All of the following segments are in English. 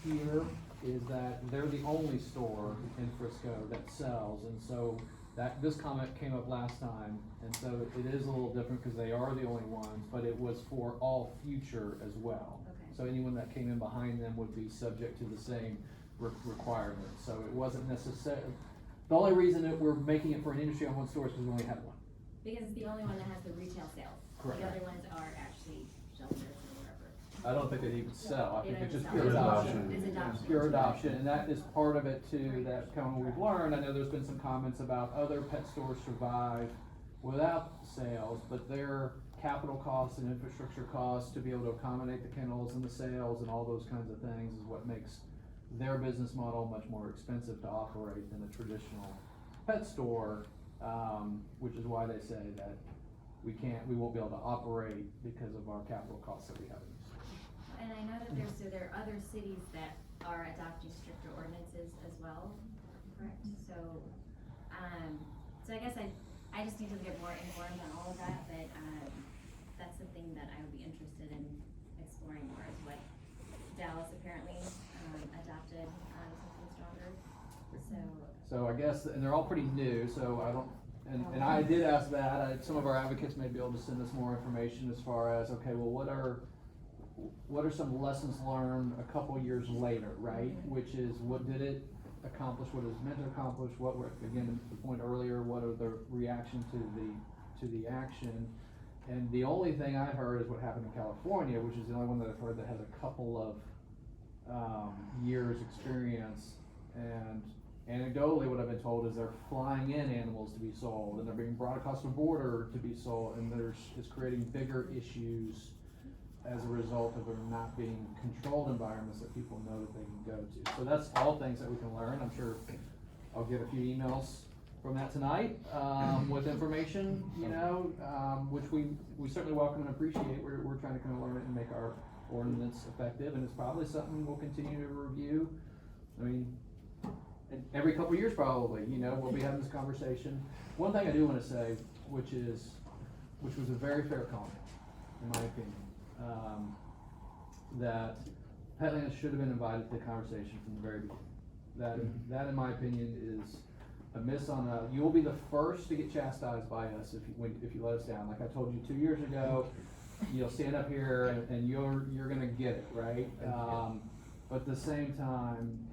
here is that they're the only store in Frisco that sells, and so this comment came up last time, and so it is a little different because they are the only ones, but it was for all future as well. Okay. So anyone that came in behind them would be subject to the same requirements, so it wasn't necessary. The only reason that we're making it for an industry-owned store is because we only have one. Because it's the only one that has the retail sales. Correct. The other ones are actually shelters or wherever. I don't think they even sell, I They think it's don't just sell. pure It's adoption. It's adoption. Pure adoption, and that is part of it too, that kind of we've learned. I know there's been some comments about other pet stores survive without sales, but their capital costs and infrastructure costs to be able to accommodate the kennels and the sales and all those kinds of things is what makes their business model much more expensive to operate than a traditional pet store, which is why they say that we won't be able to operate because of our capital costs that we have in the store. And I know that there are other cities that are adopting stricter ordinances as well, correct? So I guess I just need to get more informed on all of that, but, that's something that I would be interested in exploring more, is what Dallas apparently, adopted, something stronger, So I guess, and they're all pretty new, so I don't, and I did ask that, some of our advocates may be able to send us more information as far as, okay, well, what are some lessons learned a couple years later, right? Which is, what did it accomplish, what it was meant to accomplish, what were, again, the point earlier, what are the reaction to the action? And the only thing I've heard is what happened in California, which is the only one that I've heard that has a couple of years experience. And anecdotally, what I've been told is they're flying in animals to be sold, and they're being brought across the border to be sold, and it's creating bigger issues as a result of them not being controlled environments that people know that they can go to. So that's all things that we can learn. I'm sure I'll get a few emails from that tonight, with information, which we certainly welcome and appreciate. We're trying to kind of learn it and make our ordinance effective, and it's probably something we'll continue to review. I mean, every couple of years probably, we'll be having this conversation. One thing I do wanna say, which was a very fair comment, in my opinion, that Petland should have been invited to the conversation from the very beginning. That in my opinion is a miss on you will be the first to get chastised by us if you let us down. Like I told you 2 years ago, you'll stand up here and you're gonna get it, right? But at the same time,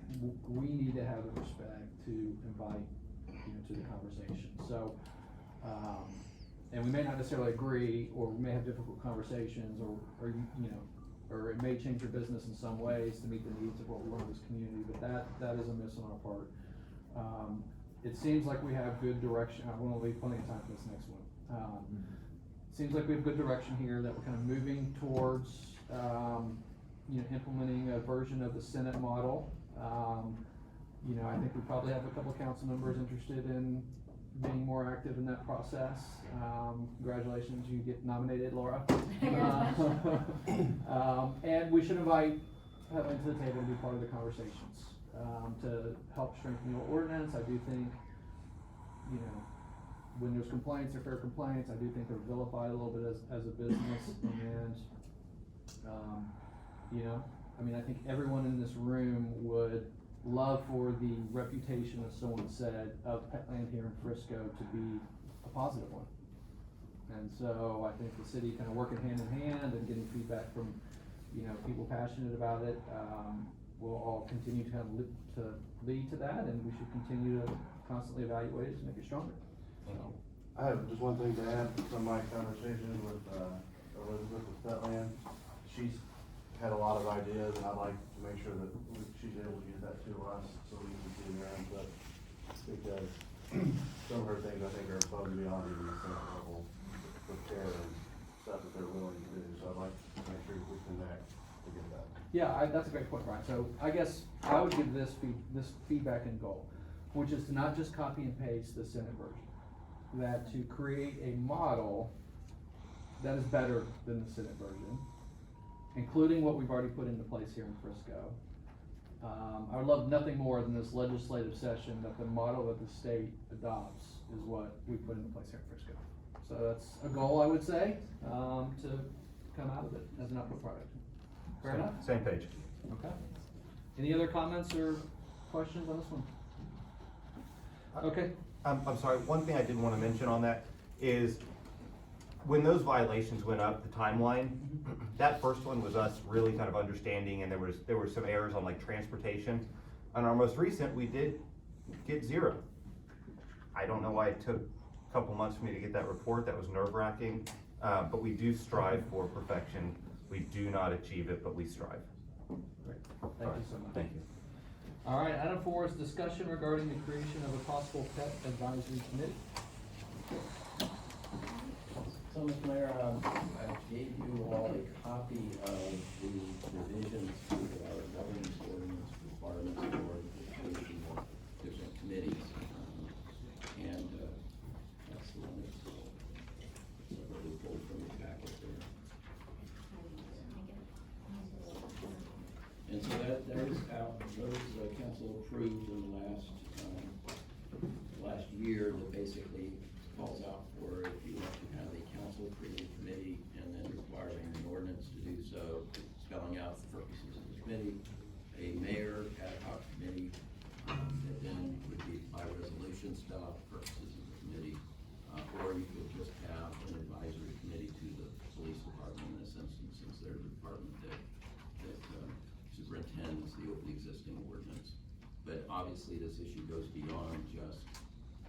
we need to have the respect to invite to the conversation. So, and we may not necessarily agree, or we may have difficult conversations, or it may change your business in some ways to meet the needs of what we want in this community. But that is a miss on our part. It seems like we have good direction. I want to leave plenty of time for this next one. Seems like we have good direction here, that we're kind of moving towards implementing a version of the Senate model. I think we probably have a couple of council members interested in being more active in that process. Congratulations, you get nominated, Laura. And we should invite Petland to the table to be part of the conversations, to help strengthen the ordinance. I do think, when there's complaints, they're fair complaints. I do think they're vilified a little bit as a business, and I think everyone in this room would love for the reputation, as someone said, of Petland here in Frisco to be a positive one. And so I think the city kind of working hand in hand and getting feedback from, people passionate about it, will all continue to kind of lead to that, and we should continue to constantly evaluate it to make it stronger. So. I have just one thing to add from my conversation with Elizabeth with Petland. She's had a lot of ideas, and I'd like to make sure that she's able to get that to us so we can see their input, because some of her things I think are above and beyond even the Senate level with care and stuff that they're willing to do. So I'd like to make sure we connect to get that. Yeah, that's a great point, Brian. So I guess I would give this feedback and goal, which is to not just copy and paste the Senate version, that to create a model that is better than the Senate version, including what we've already put into place here in Frisco. I would love nothing more than this legislative session that the model that the state adopts is what we put into place here in Frisco. So that's a goal, I would say, to come out of it as an output product. Fair enough? Same page. Okay. Any other comments or questions on this one? Okay, I'm sorry, one thing I did wanna mention on that is when those violations went up, the timeline, that first one was us really kind of understanding, and there were some errors on like transportation. On our most recent, we did get 0. I don't know why it took a couple months for me to get that report, that was nerve-wracking, but we do strive for perfection. We do not achieve it, but we strive. great, thank you so much. Thank you. All right, item 4 is discussion regarding the creation of a possible pet advisory committee. So, Mr. Mayor, I gave you all a copy of the revisions to our governance ordinance requirements for the creation of different committees. And that's the one that's separately pulled from the packet there. And so that is out, those council approved in the last year, that basically calls out for if you want to have a council created committee and then requiring an ordinance to do so, spelling out the purposes of the committee, a mayor ad hoc committee, that then would be by resolution spell out the purposes of the committee, or you could just have an advisory committee to the police department in this instance, since they're the department that superintends the existing ordinance. But obviously, this issue goes beyond just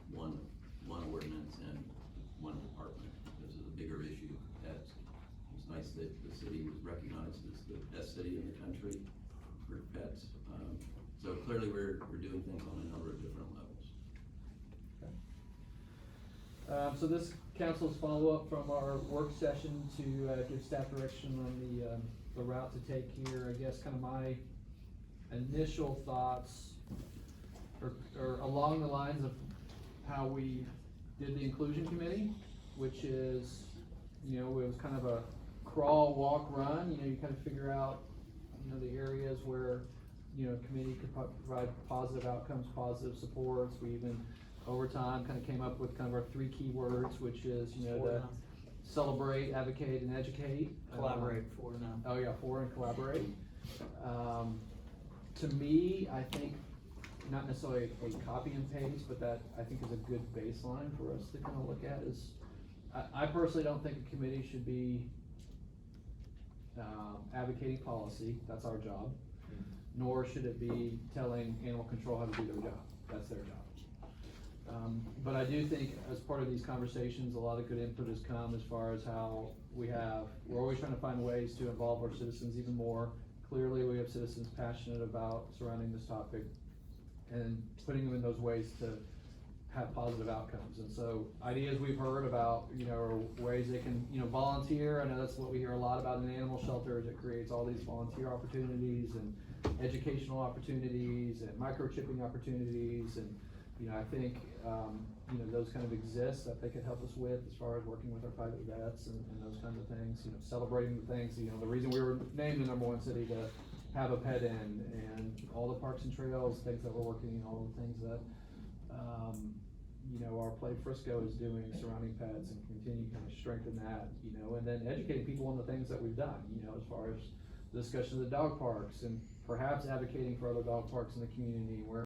one ordinance and one department. This is a bigger issue. It's nice that the city was recognized as the best city in the country for pets. So clearly, we're doing things on a number of different levels. So this council's follow-up from our work session to give staff direction on the route to take here. I guess kind of my initial thoughts are along the lines of how we did the inclusion committee, which is, you know, it was kind of a crawl, walk, run. You know, you kind of figure out, you know, the areas where, you know, committee could provide positive outcomes, positive supports. We even, over time, kind of came up with kind of our 3 key words, which is, you know, to celebrate, advocate, and educate. Collaborate, 4 now. Oh yeah, 4 and collaborate. To me, I think, not necessarily a copy and paste, but that I think is a good baseline for us to kind of look at is, I personally don't think a committee should be advocating policy, that's our job, nor should it be telling animal control how to do their job, that's their job. But I do think as part of these conversations, a lot of good input has come as far as how we're always trying to find ways to involve our citizens even more. Clearly, we have citizens passionate about surrounding this topic and putting them in those ways to have positive outcomes. And so ideas we've heard about, you know, are ways they can, you know, volunteer. I know that's what we hear a lot about in animal shelters. It creates all these volunteer opportunities and educational opportunities and microchipping opportunities. And, you know, I think, you know, those kind of exist that they could help us with as far as working with our private vets and those kinds of things, you know, celebrating the things, you know, the reason we were named the #1 city to have a pet in, and all the parks and trails, things that we're working, all the things that, you know, our Play Frisco is doing surrounding pets, and continue to kind of strengthen that, you know, and then educating people on the things that we've done, you know, as far as the discussion of the dog parks, and perhaps advocating for other dog parks in the community where